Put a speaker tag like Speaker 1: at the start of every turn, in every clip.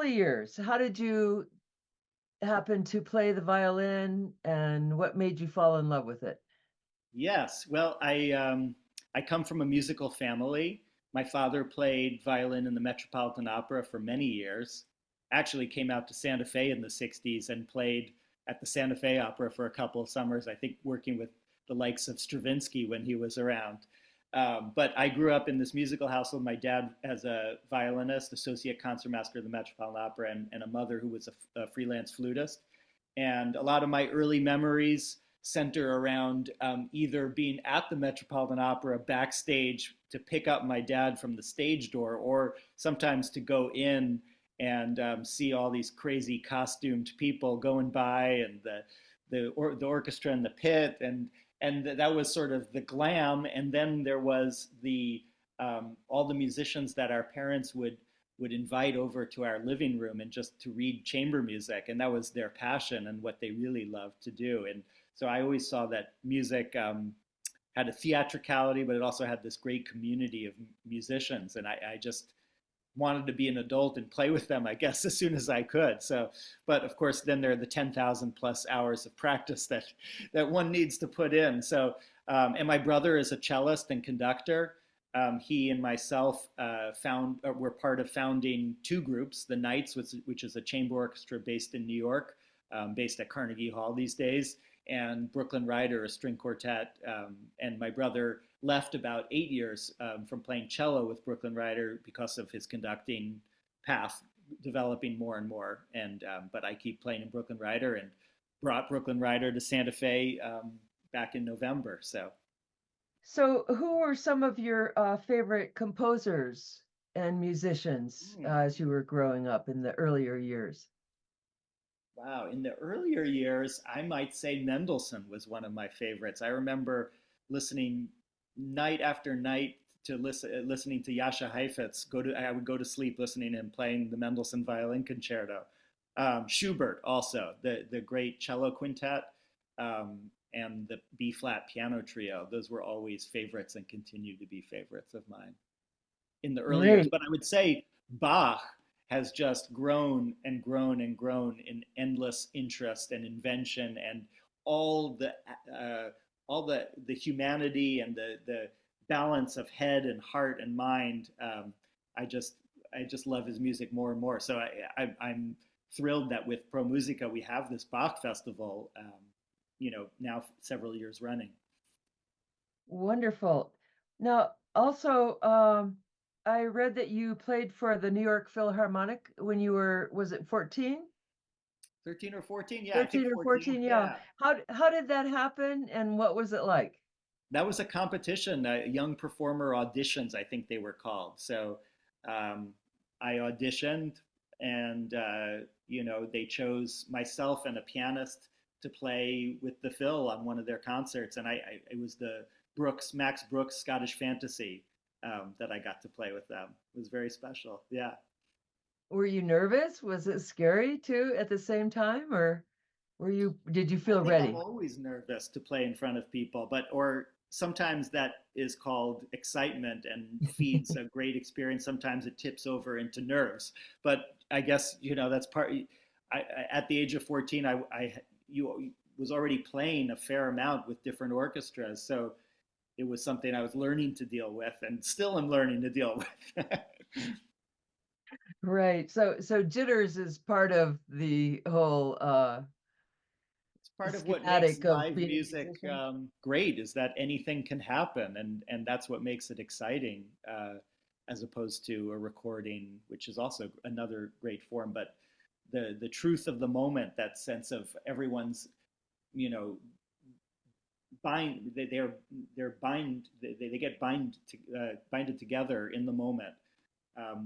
Speaker 1: early years, how did you happen to play the violin and what made you fall in love with it?
Speaker 2: Yes. Well, I come from a musical family. My father played violin in the Metropolitan Opera for many years. Actually came out to Santa Fe in the 60s and played at the Santa Fe Opera for a couple of summers, I think working with the likes of Stravinsky when he was around. But I grew up in this musical household. My dad as a violinist, associate concertmaster of the Metropolitan Opera, and a mother who was a freelance flutist. And a lot of my early memories center around either being at the Metropolitan Opera backstage to pick up my dad from the stage door, or sometimes to go in and see all these crazy costumed people going by, and the orchestra in the pit, and that was sort of the glam. And then there was the all the musicians that our parents would invite over to our living room and just to read chamber music, and that was their passion and what they really loved to do. And so I always saw that music had a theatricality, but it also had this great community of musicians, and I just wanted to be an adult and play with them, I guess, as soon as I could. So, but of course, then there are the 10,000 plus hours of practice that one needs to put in. So, and my brother is a cellist and conductor. He and myself were part of founding two groups, the Knights, which is a chamber orchestra based in New York, based at Carnegie Hall these days, and Brooklyn Rider, a string quartet. And my brother left about 8 years from playing cello with Brooklyn Rider because of his conducting path developing more and more. And but I keep playing in Brooklyn Rider, and brought Brooklyn Rider to Santa Fe back in November. So
Speaker 1: So, who were some of your favorite composers and musicians as you were growing up in the earlier years?
Speaker 2: wow, in the earlier years, I might say Mendelssohn was one of my favorites. I remember listening night after night to listening to Jascha Heifetz. I would go to sleep listening to him playing the Mendelssohn Violin Concerto. Schubert also, the great cello quintet, um, and the B flat piano trio. Those were always favorites and continue to be favorites of mine in the early years.
Speaker 1: Great.
Speaker 2: But I would say Bach has just grown and grown and grown in endless interest and invention, and all the all the humanity and the balance of head and heart and mind. I just I just love his music more and more. So I'm thrilled that with Pro Musica we have this Bach festival. Now several years running.
Speaker 1: Wonderful. Now, also, I read that you played for the New York Philharmonic when you were, was it 14?
Speaker 2: 13 or 14? Yeah, I think
Speaker 1: 13 or
Speaker 2: 14.
Speaker 1: 14, yeah.
Speaker 2: Yeah.
Speaker 1: How did that happen and what was it like?
Speaker 2: That was a competition, young performer auditions, I think they were called. So um, I auditioned, and they chose myself and a pianist to play with the Phil on one of their concerts, and it was the Max Brooks Scottish Fantasy that I got to play with them. It was very special. Yeah.
Speaker 1: Were you nervous? Was it scary too at the same time, or did you
Speaker 2: I
Speaker 1: feel
Speaker 2: think I'm
Speaker 1: ready?
Speaker 2: always nervous to play in front of people, or sometimes that is called excitement and feeds a great experience. Sometimes it tips over into nerves. But I guess, that's part. At the age of 14, you was already playing a fair amount with different orchestras, so it was something I was learning to deal with, and still am learning to deal with.
Speaker 1: Right. So jitters is part of the whole
Speaker 2: It's part of what makes
Speaker 1: schematic of
Speaker 2: live
Speaker 1: being a
Speaker 2: music
Speaker 1: musician.
Speaker 2: great, is that anything can happen, and that's what makes it exciting, as opposed to a recording, which is also another great form. But the truth of the moment, that sense of everyone's, you know they're they get binded together in the moment,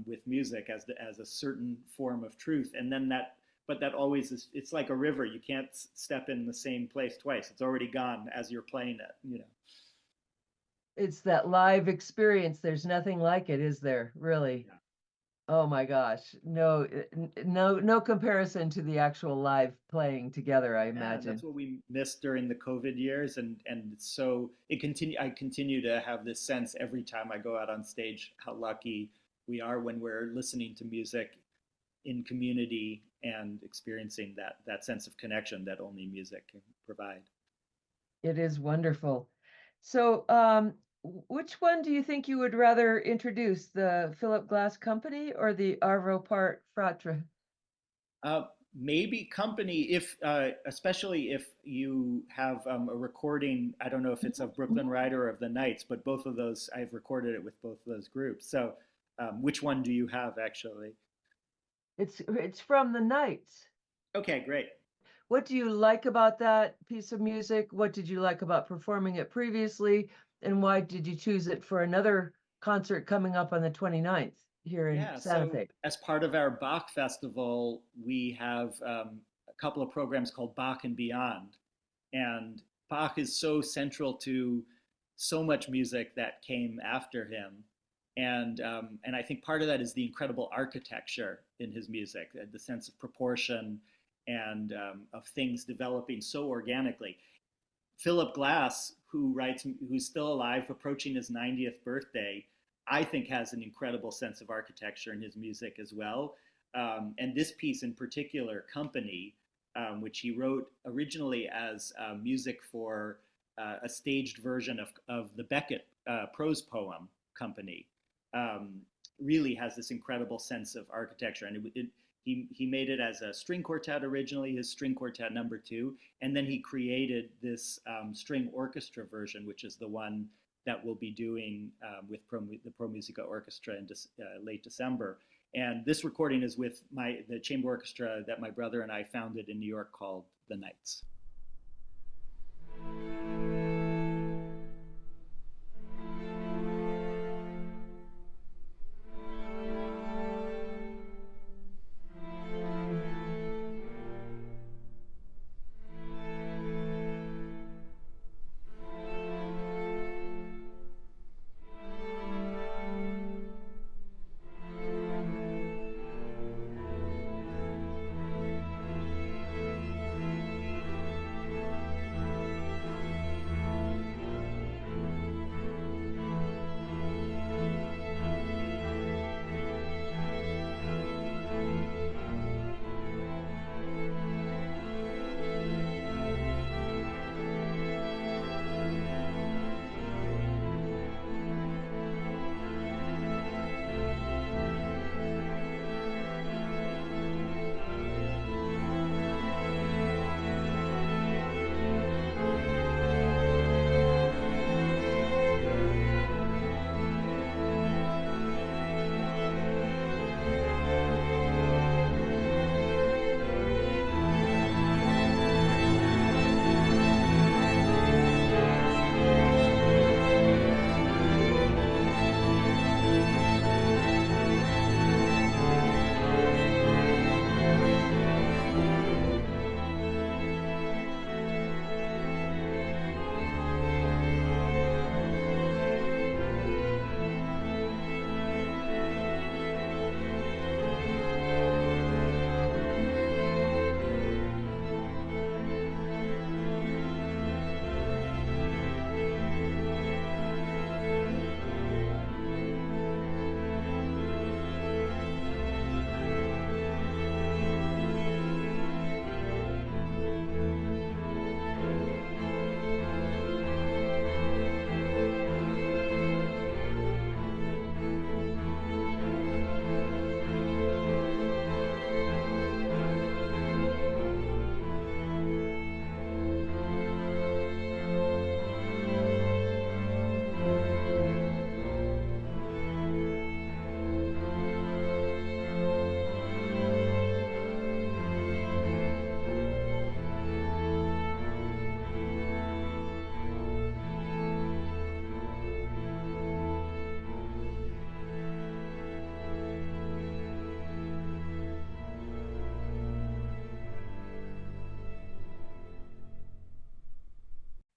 Speaker 2: with music as a certain form of truth. And then that always is. It's like a river. You can't step in the same place twice. It's already gone as you're playing it.
Speaker 1: It's that live experience. There's nothing like it, is there? Really?
Speaker 2: Yeah.
Speaker 1: Oh my gosh. No, no comparison to the actual live playing together, I
Speaker 2: Yeah, and that's
Speaker 1: imagine.
Speaker 2: what we missed during the COVID years, and so I continue to have this sense every time I go out on stage how lucky we are when we're listening to music in community and experiencing that sense of connection that only music can provide.
Speaker 1: It is wonderful. So, which one do you think you would rather introduce, the Philip Glass Company or the Arvo Part Fratre?
Speaker 2: Uh, Maybe company, if especially if you have a recording. I don't know if it's of Brooklyn Rider or of the Knights, but both of those I've recorded it with both of those groups. So, which one do you have actually?
Speaker 1: It's from the Knights.
Speaker 2: Okay, great.
Speaker 1: What do you like about that piece of music? What did you like about performing it previously? And why did you choose it for another concert coming up on the 29th here in
Speaker 2: Yeah,
Speaker 1: Santa
Speaker 2: so
Speaker 1: Fe?
Speaker 2: as part of our Bach Festival, we have a couple of programs called Bach and Beyond. And Bach is so central to so much music that came after him. And I think part of that is the incredible architecture in his music, the sense of proportion and of things developing so organically. Philip Glass, who's still alive, approaching his 90th birthday, I think has an incredible sense of architecture in his music as well. And this piece in particular, Company, which he wrote originally as music for a staged version of the Beckett prose poem Company, really has this incredible sense of architecture. And he made it as a string quartet originally, his string quartet number 2, and then he created this string orchestra version, which is the one that we'll be doing with the Pro Musica Orchestra in late December. And this recording is with the chamber orchestra that my brother and I founded in New York called the Knights.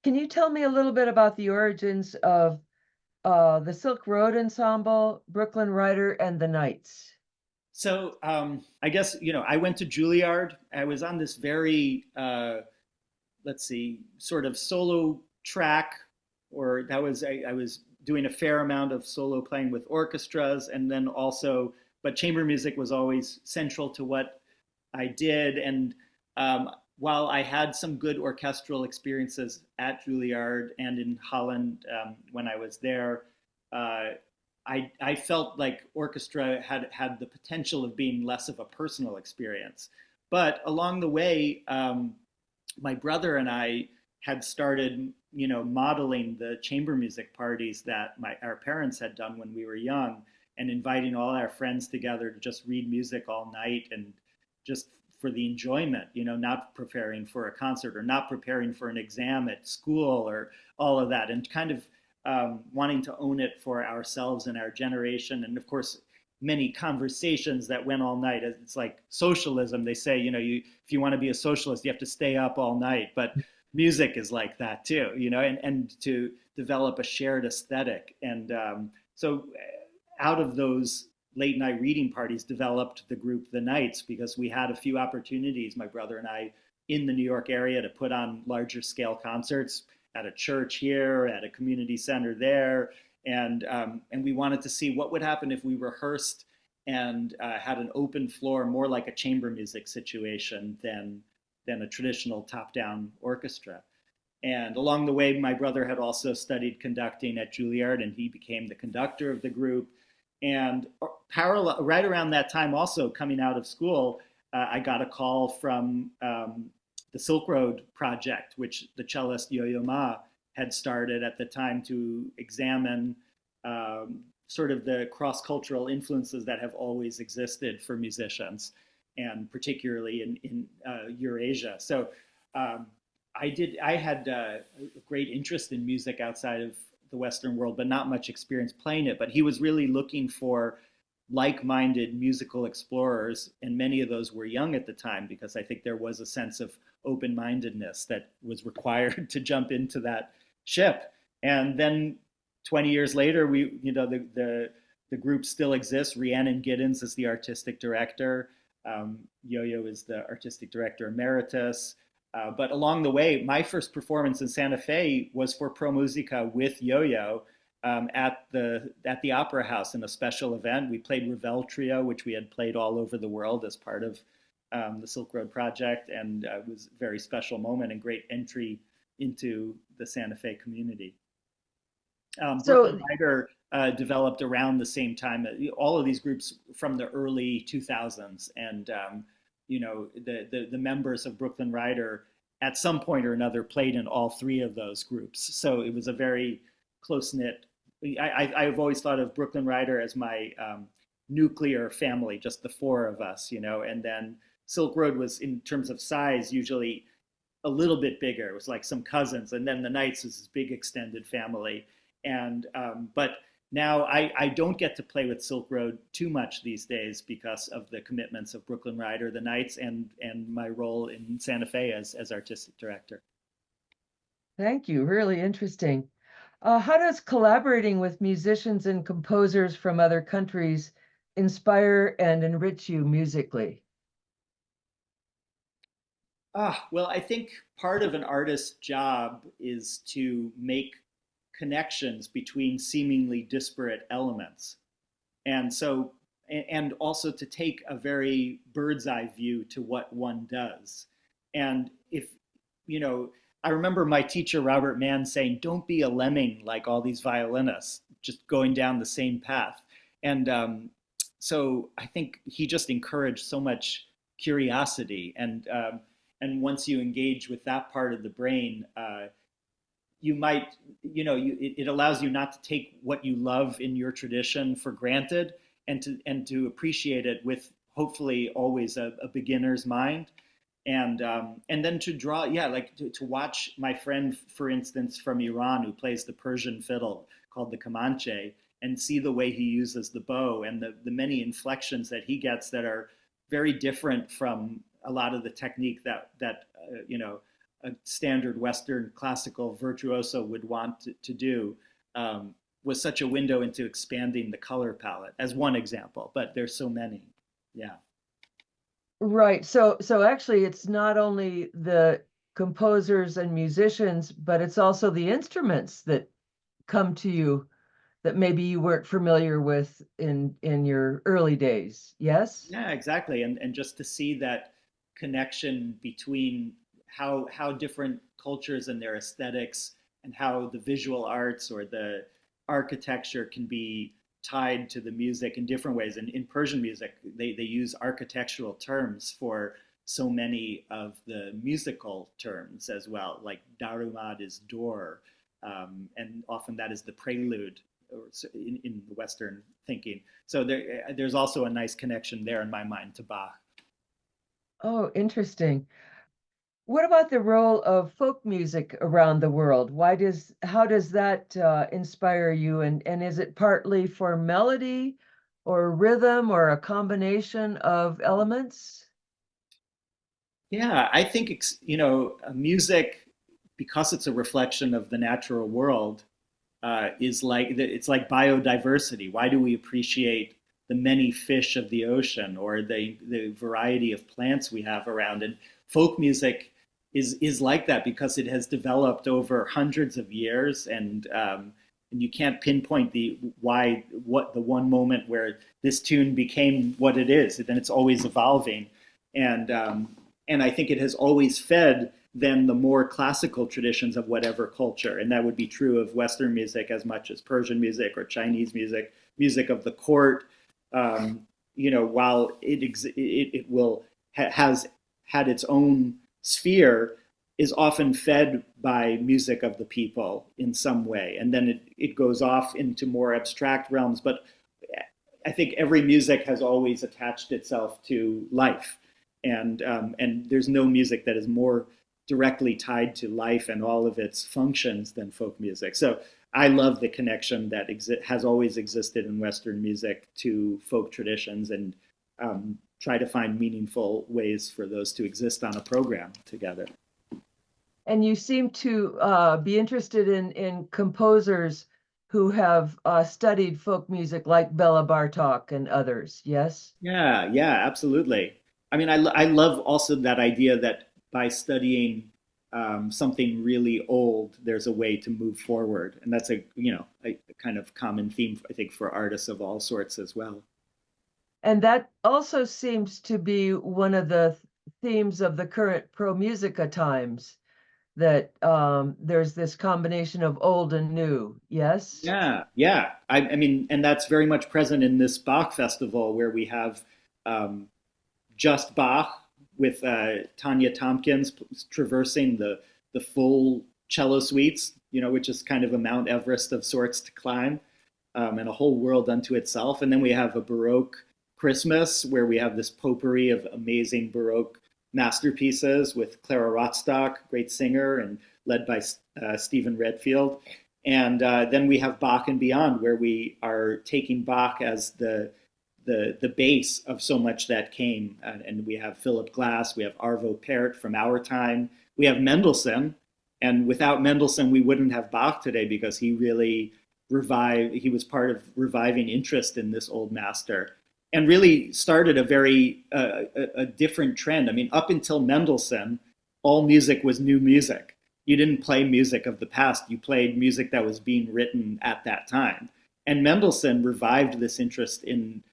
Speaker 1: Can you tell me a little bit about the origins of the Silk Road Ensemble, Brooklyn Rider, and the Knights?
Speaker 2: So I guess, I went to Juilliard. I was on this very, let's see, sort of solo track, I was doing a fair amount of solo playing with orchestras, and then also but chamber music was always central to what I did. And while I had some good orchestral experiences at Juilliard and in Holland when I was there, uh, I felt like orchestra had the potential of being less of a personal experience. But along the way, my brother and I had started, modeling the chamber music parties that our parents had done when we were young, and inviting all our friends together to just read music all night and just for the enjoyment, not preparing for a concert or not preparing for an exam at school or all of that, and kind of wanting to own it for ourselves and our generation. And of course, many conversations that went all night. It's like socialism. They say, if you want to be a socialist, you have to stay up all night. But music is like that too, and to develop a shared aesthetic. And so out of those late night reading parties developed the group The Knights, because we had a few opportunities, my brother and I, in the New York area to put on larger scale concerts at a church here, at a community center there. And we wanted to see what would happen if we rehearsed and had an open floor, more like a chamber music situation than a traditional top-down orchestra. And along the way, my brother had also studied conducting at Juilliard, and he became the conductor of the group. And parallel, right around that time, also coming out of school, I got a call from the Silk Road Project, which the cellist Yo-Yo Ma had started at the time to examine sort of the cross-cultural influences that have always existed for musicians, and particularly in Eurasia. So I had a great interest in music outside of the Western world, but not much experience playing it. But he was really looking for like-minded musical explorers, and many of those were young at the time, because I think there was a sense of open-mindedness that was required to jump into that ship. And then 20 years later, the group still exists. Rhiannon Giddens is the artistic director. Yo-Yo is the artistic director emeritus. But along the way, my first performance in Santa Fe was for Pro Musica with Yo-Yo at the Opera House in a special event. We played Ravel Trio, which we had played all over the world as part of the Silk Road Project, and it was a very special moment and great entry into the Santa Fe community. Brooklyn Rider developed around the same time. All of these groups from the early 2000s, and the members of Brooklyn Rider at some point or another played in all three of those groups. So it was a very close-knit. I've always thought of Brooklyn Rider as my nuclear family, just the four of us, and then Silk Road was, in terms of size, usually a little bit bigger. It was like some cousins, and then the Knights was this big extended family. And but now I don't get to play with Silk Road too much these days because of the commitments of Brooklyn Rider, the Knights, and my role in Santa Fe as artistic director.
Speaker 1: Thank you. Really interesting. How does collaborating with musicians and composers from other countries inspire and enrich you musically?
Speaker 2: Well, I think part of an artist's job is to make connections between seemingly disparate elements. And so, and also to take a very bird's eye view to what one does. And I remember my teacher, Robert Mann, saying, don't be a lemming like all these violinists, just going down the same path. And so I think he just encouraged so much curiosity. And once you engage with that part of the brain, you might, it allows you not to take what you love in your tradition for granted, and to appreciate it with hopefully always a beginner's mind. And then to draw, to watch my friend, for instance, from Iran, who plays the Persian fiddle called the Kamanche, and see the way he uses the bow and the many inflections that he gets that are very different from a lot of the technique that a standard Western classical virtuoso would want to do, was such a window into expanding the color palette, as one example, but there's so many. Yeah.
Speaker 1: Right. So actually it's not only the composers and musicians, but it's also the instruments that come to you that maybe you weren't familiar with in your early days. Yes?
Speaker 2: Yeah, exactly. And just to see that connection between how different cultures and their aesthetics and how the visual arts or the architecture can be tied to the music in different ways. And in Persian music, they use architectural terms for so many of the musical terms as well, like darumad is door, and often that is the prelude in the Western thinking. So there's also a nice connection there in my mind to Bach.
Speaker 1: Oh, interesting. What about the role of folk music around the world? How does that inspire you? And is it partly for melody or rhythm or a combination of elements?
Speaker 2: Yeah, I think music, because it's a reflection of the natural world, is like it's like biodiversity. Why do we appreciate the many fish of the ocean or the variety of plants we have around? And folk music is like that because it has developed over hundreds of years, and you can't pinpoint the one moment where this tune became what it is. And it's always evolving, and and I think it has always fed then the more classical traditions of whatever culture. And that would be true of Western music as much as Persian music or Chinese music, music of the court. While has had its own sphere, is often fed by music of the people in some way. And then it goes off into more abstract realms. But I think every music has always attached itself to life. And there's no music that is more directly tied to life and all of its functions than folk music. So I love the connection that has always existed in Western music to folk traditions, and try to find meaningful ways for those to exist on a program together.
Speaker 1: And you seem to be interested in composers who have studied folk music like Bela Bartok and others. Yes?
Speaker 2: Yeah, yeah, absolutely. I mean, I love also that idea that by studying something really old, there's a way to move forward, and that's a kind of common theme, I think, for artists of all sorts as well.
Speaker 1: And that also seems to be one of the themes of the current Pro Musica times, that there's this combination of old and new. Yes?
Speaker 2: Yeah, yeah. I mean, and that's very much present in this Bach festival where we have um, just Bach with Tanya Tompkins traversing the full cello suites, which is kind of a Mount Everest of sorts to climb, and a whole world unto itself. And then we have a Baroque Christmas where we have this potpourri of amazing Baroque masterpieces with Clara Rothstock, great singer, and led by Stephen Redfield. And then we have Bach and Beyond, where we are taking Bach as the base of so much that came. And we have Philip Glass, we have Arvo Pärt from our time, we have Mendelssohn. And without Mendelssohn, we wouldn't have Bach today, because he really he was part of reviving interest in this old master, and really started a different trend. I mean, up until Mendelssohn, all music was new music. You didn't play music of the past, you played music that was being written at that time. And Mendelssohn revived this interest in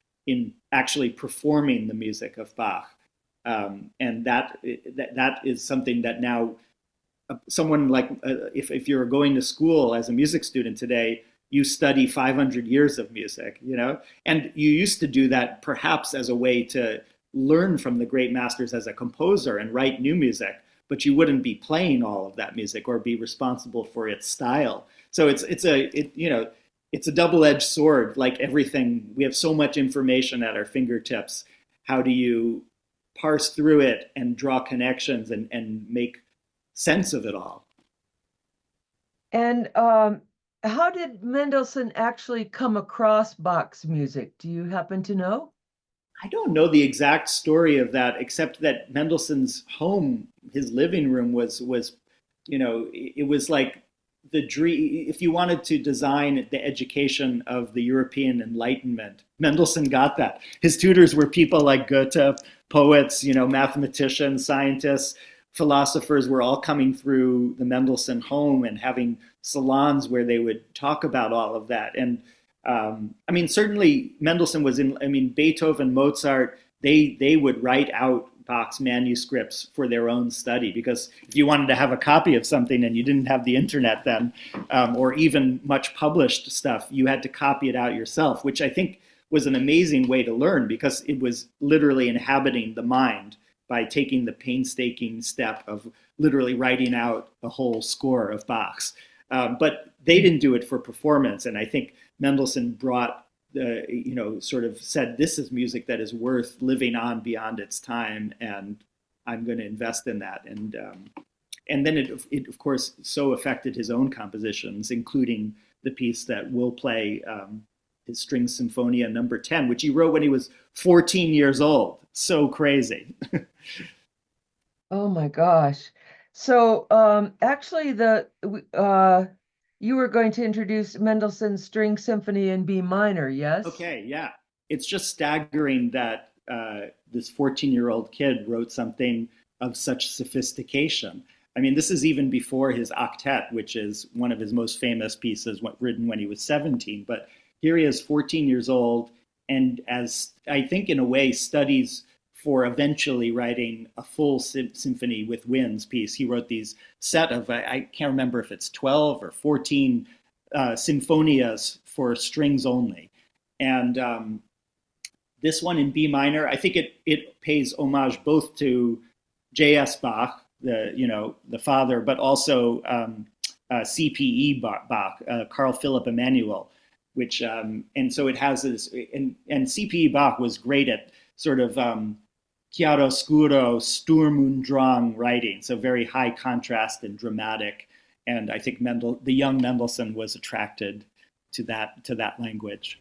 Speaker 2: actually performing the music of Bach. And that is something that now someone like, if you're going to school as a music student today, you study 500 years of music, and you used to do that perhaps as a way to learn from the great masters as a composer and write new music, but you wouldn't be playing all of that music or be responsible for its style. So it's a double-edged sword. Like everything, we have so much information at our fingertips. How do you parse through it and draw connections and make sense of it all?
Speaker 1: And how did Mendelssohn actually come across Bach's music? Do you happen to know?
Speaker 2: I don't know the exact story of that, except that Mendelssohn's home, his living room it was like the dream. If you wanted to design the education of the European Enlightenment, Mendelssohn got that. His tutors were people like Goethe, poets, mathematicians, scientists, philosophers were all coming through the Mendelssohn home and having salons where they would talk about all of that. And I mean, certainly Mendelssohn was in, I mean, Beethoven, Mozart, they would write out Bach's manuscripts for their own study, because if you wanted to have a copy of something and you didn't have the internet then, or even much published stuff, you had to copy it out yourself, which I think was an amazing way to learn, because it was literally inhabiting the mind by taking the painstaking step of literally writing out a whole score of Bach's. But they didn't do it for performance, and I think Mendelssohn brought sort of said, this is music that is worth living on beyond its time, and I'm going to invest in that. And then it of course so affected his own compositions, including the piece that we'll play, his String Symphonia number 10, which he wrote when he was 14 years old. So crazy.
Speaker 1: Oh my gosh. So actually you were going to introduce Mendelssohn's String Symphony in B minor, yes?
Speaker 2: Okay, yeah. It's just staggering that this 14-year-old kid wrote something of such sophistication. I mean, this is even before his octet, which is one of his most famous pieces, written when he was 17. But here he is, 14 years old, and as I think in a way studies for eventually writing a full symphony with winds piece. He wrote these set of, I can't remember if it's 12 or 14 sinfonias for strings only. And this one in B minor, I think it pays homage both to J.S. Bach, the father, but also CPE Bach, Carl Philipp Emanuel, which, and so it has this, and CPE Bach was great at sort of chiaroscuro, Sturm und Drang writing, so very high contrast and dramatic. And I think the young Mendelssohn was attracted to that language.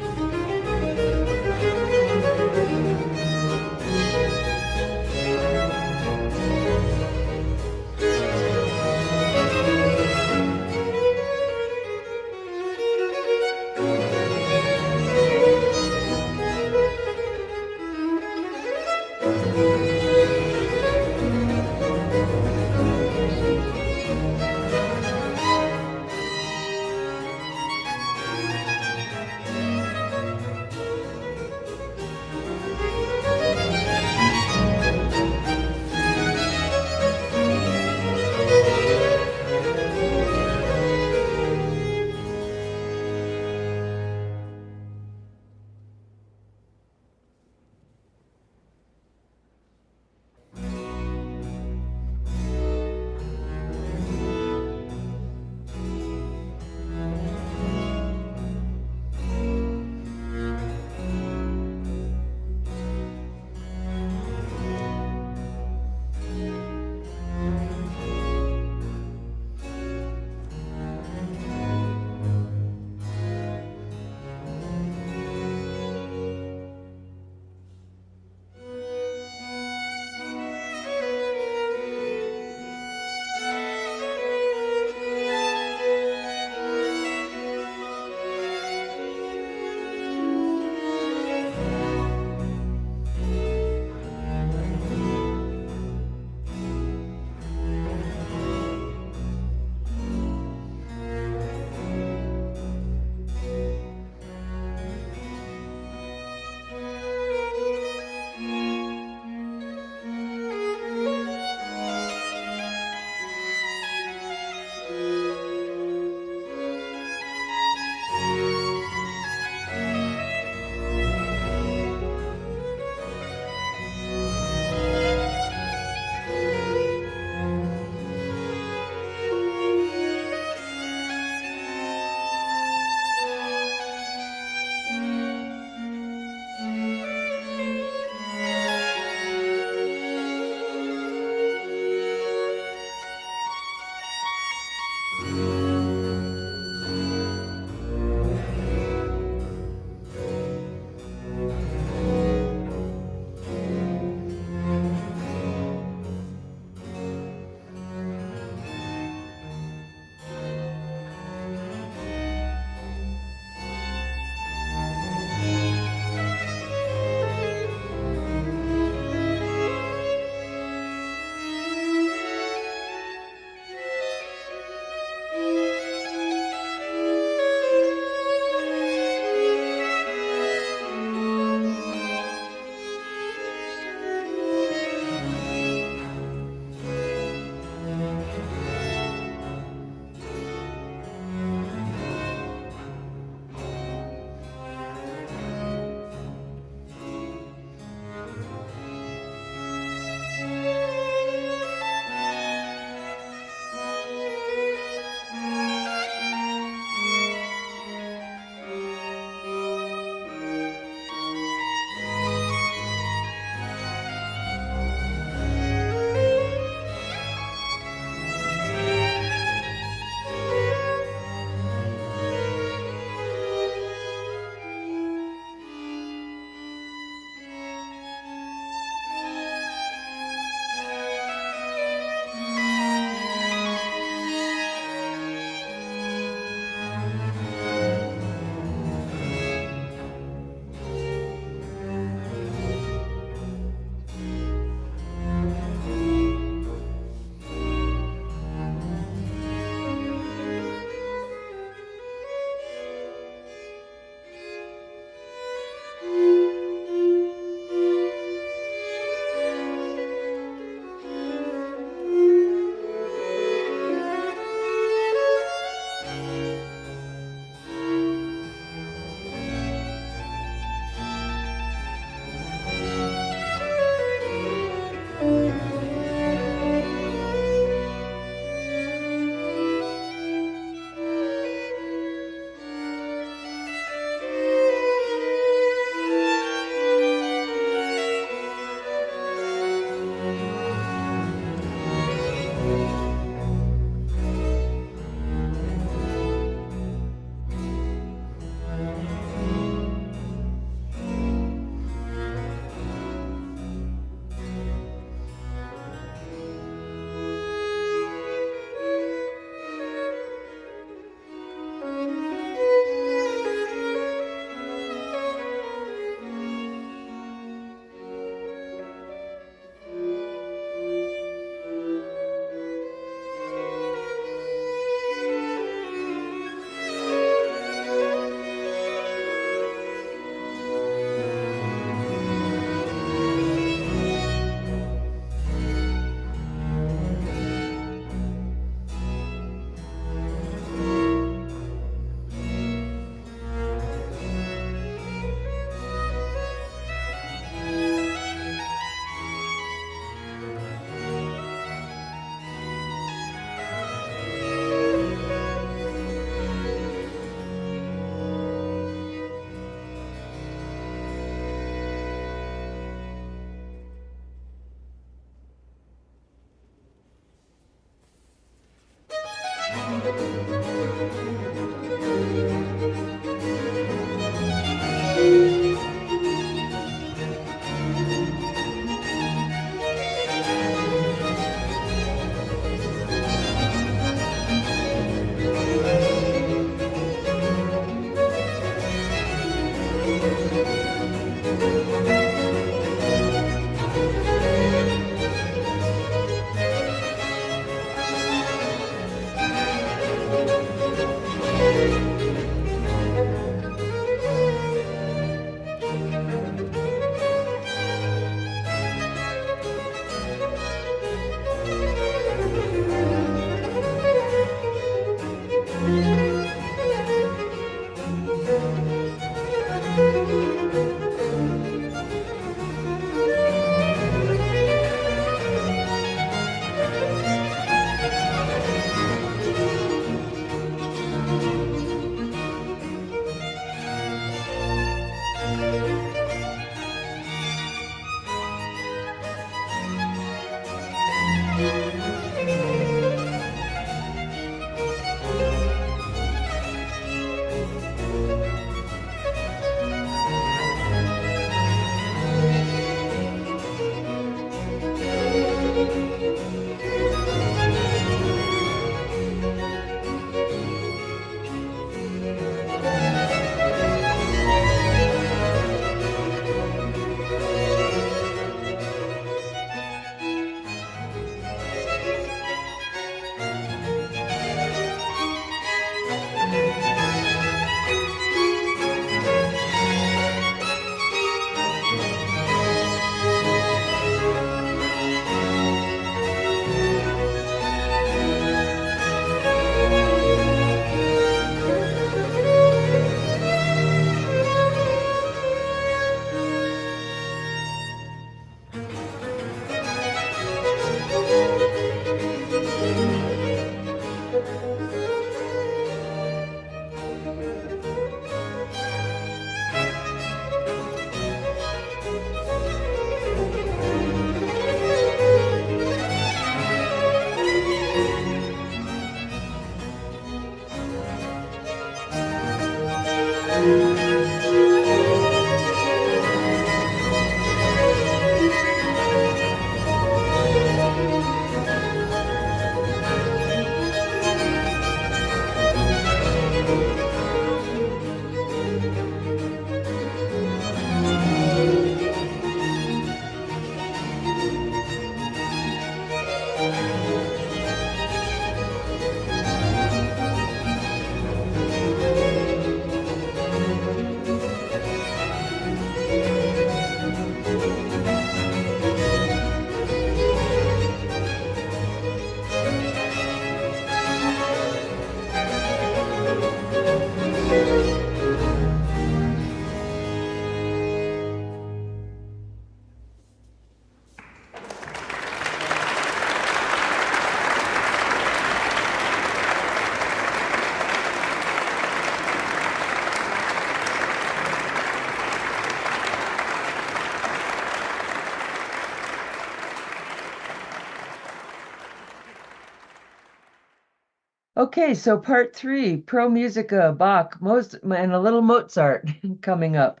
Speaker 1: Okay, so part three, Pro Musica, Bach, most and a little Mozart coming up.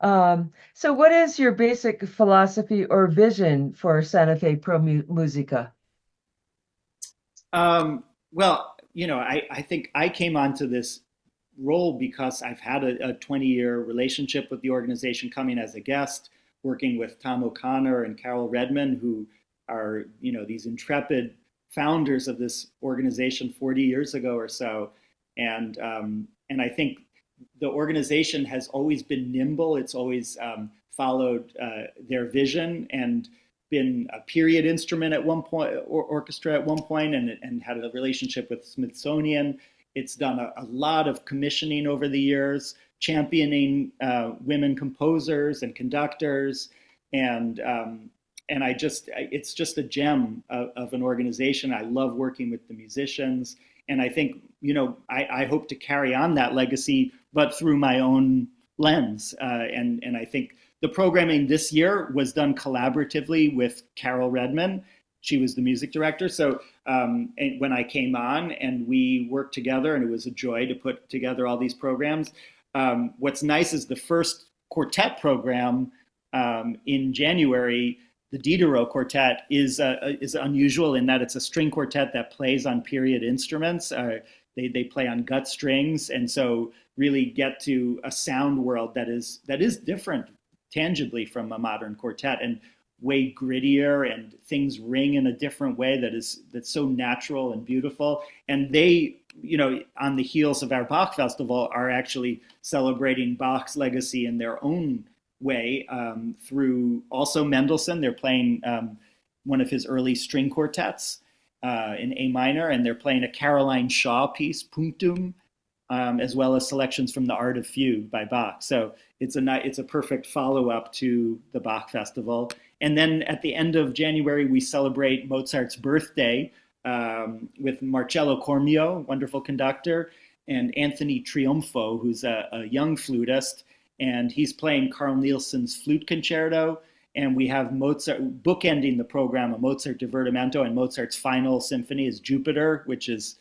Speaker 1: So what is your basic philosophy or vision for Santa Fe Pro Musica?
Speaker 2: Well, I think I came onto this role because I've had a 20-year relationship with the organization, coming as a guest, working with Tom O'Connor and Carol Redman, who are, these intrepid founders of this organization 40 years ago or so. And I think the organization has always been nimble. It's always followed their vision and been a period instrument at one point, or orchestra at one point, and had a relationship with Smithsonian. It's done a lot of commissioning over the years, championing women composers and conductors, and it's just a gem of an organization. I love working with the musicians, and I think I hope to carry on that legacy, but through my own lens. And I think the programming this year was done collaboratively with Carol Redman. She was the music director. So when I came on, and we worked together, and it was a joy to put together all these programs. What's nice is the first quartet program in January, the Diderot Quartet, is unusual in that it's a string quartet that plays on period instruments. They play on gut strings, and so really get to a sound world that is different tangibly from a modern quartet, and way grittier, and things ring in a different way that's so natural and beautiful. And they, on the heels of our Bach Festival, are actually celebrating Bach's legacy in their own way, through also Mendelssohn. They're playing one of his early string quartets in A minor, and they're playing a Caroline Shaw piece, Punctum, as well as selections from The Art of Fugue by Bach. So it's a perfect follow-up to the Bach Festival. And then at the end of January, we celebrate Mozart's birthday with Marcello Cormio, wonderful conductor, and Anthony Triumfo, who's a young flutist, and he's playing Carl Nielsen's flute concerto. And we have Mozart bookending the program, a Mozart Divertimento, and Mozart's final symphony is Jupiter, which is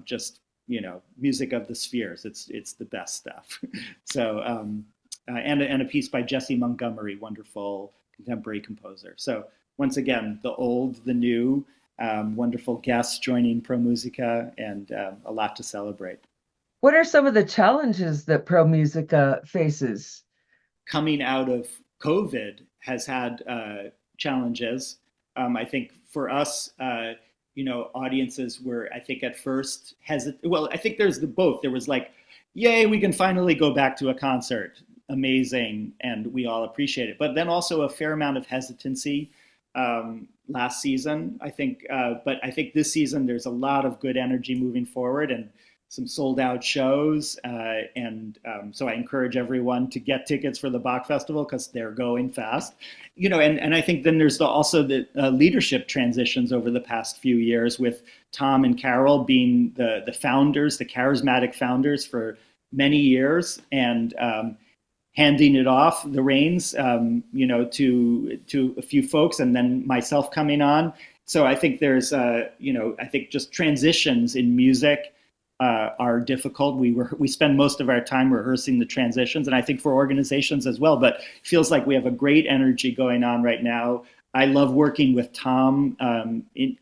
Speaker 2: just music of the spheres. It's the best stuff. So and a piece by Jesse Montgomery, wonderful contemporary composer. So once again, the old, the new, wonderful guests joining Pro Musica, and a lot to celebrate.
Speaker 1: What are some of the challenges that Pro Musica faces?
Speaker 2: Coming out of COVID has had challenges. I think for us, audiences were, I think at first hesitant. Well, I think there's both. There was like, yay, we can finally go back to a concert. Amazing. And we all appreciate it. But then also a fair amount of hesitancy last season, I think. But I think this season, there's a lot of good energy moving forward, and some sold out shows. So I encourage everyone to get tickets for the Bach Festival, because they're going fast. And I think then there's also the leadership transitions over the past few years, with Tom and Carol being the founders, the charismatic founders for many years, and handing it off, the reins, to a few folks, and then myself coming on. So I think there's, I think just transitions in music are difficult. We spend most of our time rehearsing the transitions, and I think for organizations as well. But it feels like we have a great energy going on right now. I love working with Tom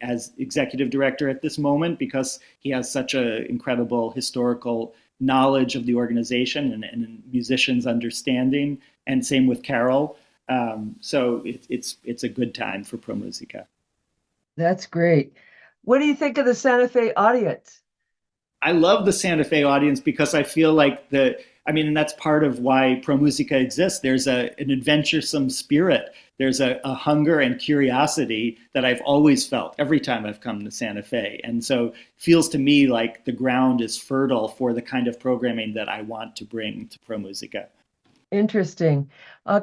Speaker 2: as executive director at this moment, because he has such an incredible historical knowledge of the organization and musicians' understanding, and same with Carol. So it's a good time for Pro Musica.
Speaker 1: That's great. What do you think of the Santa Fe audience?
Speaker 2: I love the Santa Fe audience, because I feel like and that's part of why Pro Musica exists. There's an adventuresome spirit. There's a hunger and curiosity that I've always felt every time I've come to Santa Fe. And so it feels to me like the ground is fertile for the kind of programming that I want to bring to Pro Musica.
Speaker 1: Interesting.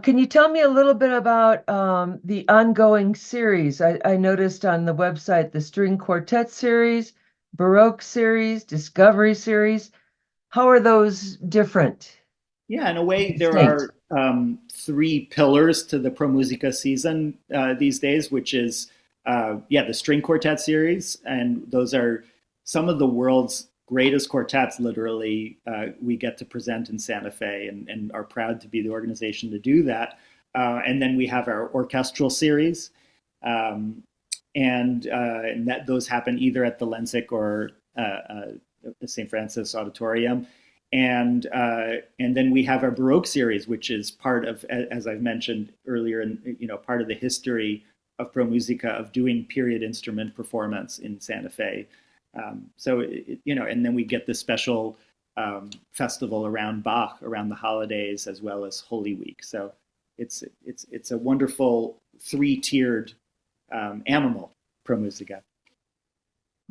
Speaker 1: Can you tell me a little bit about the ongoing series? I noticed on the website the String Quartet series, Baroque series, Discovery series. How are those different?
Speaker 2: Yeah, in a way, there are three pillars to the Pro Musica season these days, which is, the String Quartet series. And those are some of the world's greatest quartets, literally, we get to present in Santa Fe, and are proud to be the organization to do that. And then we have our orchestral series. And those happen either at the Lensic or the St. Francis Auditorium. And then we have our Baroque series, which is part of, as I've mentioned earlier, part of the history of Pro Musica of doing period instrument performance in Santa Fe. And then we get this special festival around Bach, around the holidays, as well as Holy Week. So it's a wonderful three-tiered animal, Pro Musica.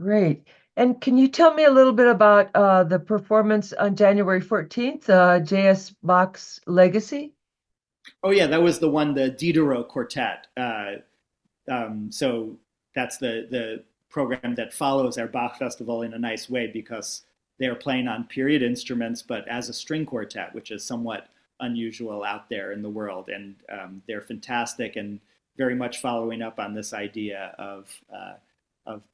Speaker 1: Great. And can you tell me a little bit about the performance on January 14th, J.S. Bach's Legacy?
Speaker 2: Oh, yeah, that was the one, the Diderot Quartet. So that's the program that follows our Bach Festival in a nice way, because they're playing on period instruments, but as a string quartet, which is somewhat unusual out there in the world. And they're fantastic, and very much following up on this idea of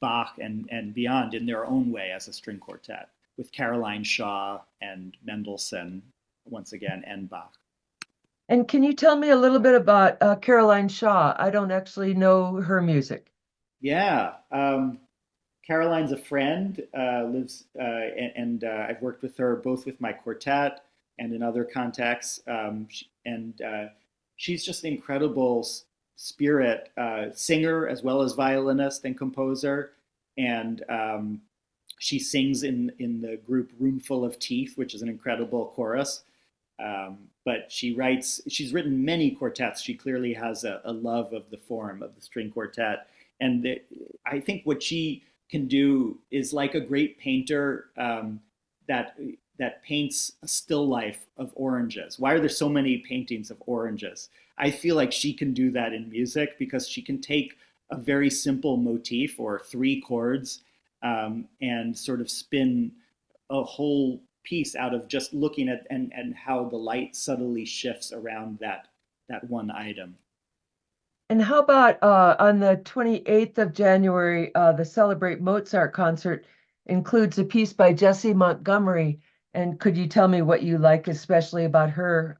Speaker 2: Bach and beyond in their own way as a string quartet, with Caroline Shaw and Mendelssohn, once again, and Bach.
Speaker 1: And can you tell me a little bit about Caroline Shaw? I don't actually know her music.
Speaker 2: Yeah. Caroline's a friend, lives, and I've worked with her both with my quartet and in other contexts. she's just an incredible spirit, singer as well as violinist and composer. And she sings in the group Roomful of Teeth, which is an incredible chorus. But she's written many quartets. She clearly has a love of the form of the string quartet. And I think what she can do is like a great painter that paints a still life of oranges. Why are there so many paintings of oranges? I feel like she can do that in music because she can take a very simple motif or three chords and sort of spin a whole piece out of just looking at and how the light subtly shifts around that one item.
Speaker 1: And how about on the 28th of January, the Celebrate Mozart concert includes a piece by Jessie Montgomery. And could you tell me what you like especially about her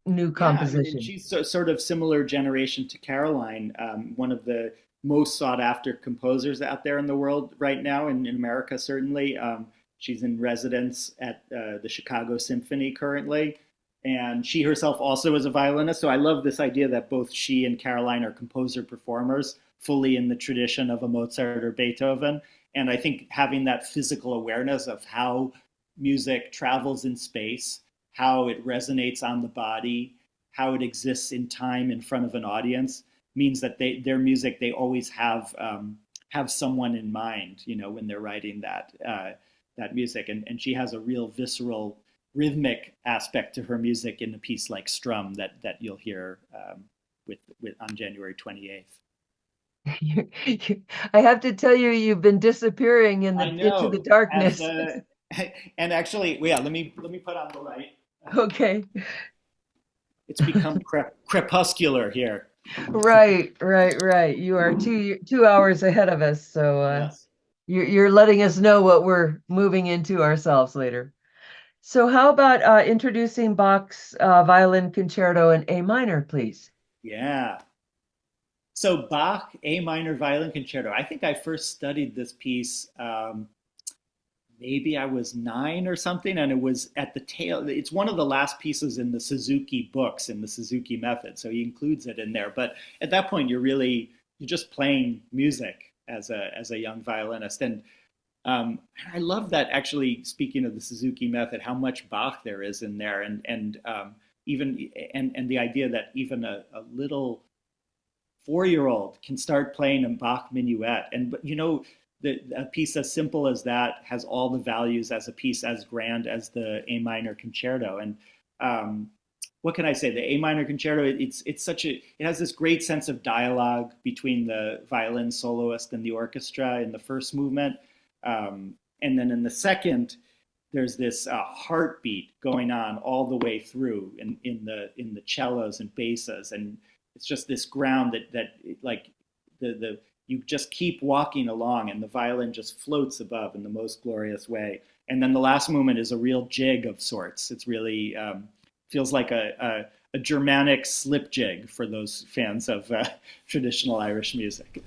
Speaker 1: new
Speaker 2: Yeah, and
Speaker 1: composition?
Speaker 2: she's sort of similar generation to Caroline, one of the most sought after composers out there in the world right now, in America certainly. She's in residence at the Chicago Symphony currently, and she herself also is a violinist. So I love this idea that both she and Caroline are composer performers, fully in the tradition of a Mozart or Beethoven. And I think having that physical awareness of how music travels in space, how it resonates on the body, how it exists in time in front of an audience, means that their music, they always have someone in mind, when they're writing that music. And she has a real visceral rhythmic aspect to her music in a piece like Strum that you'll hear with on January 28th.
Speaker 1: I have to tell you, you've been disappearing
Speaker 2: I
Speaker 1: into the
Speaker 2: know. As
Speaker 1: darkness.
Speaker 2: and actually, yeah, let me put on the light.
Speaker 1: Okay.
Speaker 2: It's become crepuscular here.
Speaker 1: Right, right, right. You are 2 hours ahead of us, so
Speaker 2: Yes.
Speaker 1: you're letting us know what we're moving into ourselves later. So how about introducing Bach's Violin Concerto in A minor, please?
Speaker 2: Yeah. So Bach, A minor violin concerto. I think I first studied this piece. Maybe I was 9 or something, and it was at the tail. It's one of the last pieces in the Suzuki books, in the Suzuki method, so he includes it in there. But at that point, you're just playing music as a young violinist, and I love that. Actually, speaking of the Suzuki method, how much Bach there is in there, and even and the idea that even a little 4-year-old can start playing a Bach minuet, and a piece as simple as that has all the values as a piece as grand as the A minor concerto. And what can I say? The A minor concerto, it has this great sense of dialogue between the violin soloist and the orchestra in the first movement, and then in the second, there's this heartbeat going on all the way through in the cellos and basses, and it's just this ground that like the you just keep walking along, and the violin just floats above in the most glorious way. And then the last movement is a real jig of sorts. It's really feels like a Germanic slip jig for those fans of traditional Irish music.